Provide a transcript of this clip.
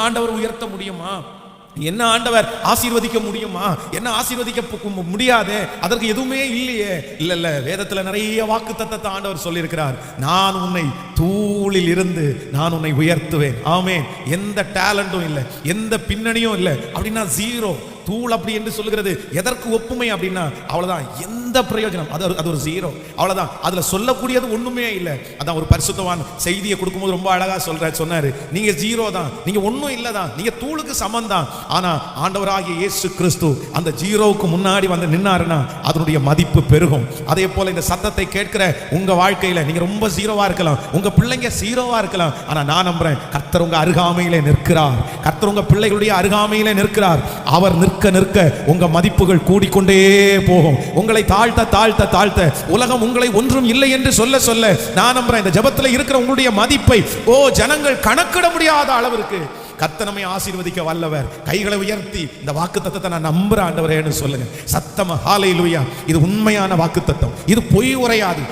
ஆண்டவர் உயர்த்த முடியுமா? என்ன ஆண்டவர் ஆசீர்வதிக்க முடியுமா? என்ன ஆசீர்வதிக்க முடியாது? அதற்கு எதுவுமே இல்லையே. இல்ல, வேதத்துல நிறைய வாக்குத்தத்தத்தை ஆண்டவர் சொல்லி இருக்கிறார். நான் உன்னை தூளில் இருந்து நான் உன்னை உயர்த்துவேன். ஆமென். எந்த டேலண்டும் இல்லை, எந்த பின்னணியும் இல்லை அப்படின்னா ஜீரோ. தூள் அப்படி என்று சொல்லுகிறது எதற்கு ஒப்புமை அப்படின்னா அவ்வளவுதான், எந்த பிரயோஜனம், அது ஒரு ஜீரோ, அவ்வளவுதான். அதுல சொல்லக்கூடியது ஒண்ணுமே இல்லை. அதான் ஒரு பரிசுத்தவான் செய்தியை கொடுக்கும்போது ரொம்ப அழகா சொன்னாரு, நீங்க ஜீரோ தான், நீங்க ஒன்னும் இல்லதான், நீங்க தூளுக்கு சமம் தான். ஆனா ஆண்டவராகிய இயேசு கிறிஸ்து அந்த ஜீரோவுக்கு முன்னாடி வந்து நின்னாருன்னா அதனுடைய மதிப்பு பெருகும். அதே போல இந்த சத்தத்தை கேட்கிற உங்க வாழ்க்கையில நீங்க ரொம்ப ஜீரோவா இருக்கலாம், உங்க பிள்ளைங்க ஜீரோவா இருக்கலாம். ஆனா நான் நம்புறேன் கர்த்தர் உங்க அருகாமையிலே நிற்கிறார். கர்த்தர் உங்க பிள்ளைகளுடைய அருகாமையிலே நிற்கிறார். அவர் நிற்க உங்க மதிப்புகள் கூடிக்கொண்டே போகும். உங்களை தாழ்த்த தாழ்த்த தாழ்த்த உலகம் உங்களை ஒன்றும் இல்லை என்று சொல்ல சொல்ல நான் நம்புறேன் இந்த ஜெபத்தில் இருக்கிற உங்களுடைய மதிப்பை ஜனங்கள் கணக்கிட முடியாத அளவிற்கு கர்த்தர் நம்மை ஆசீர்வதிக்க வல்லவர். கைகளை உயர்த்தி இந்த வாக்குத்தத்தத்தை நான் நம்புறேன் ஆண்டவரேன்னு சொல்லுங்க. சத்தமா ஹல்லேலூயா. இது உண்மையான வாக்குத்தத்தம், இது பொய் உரையாது.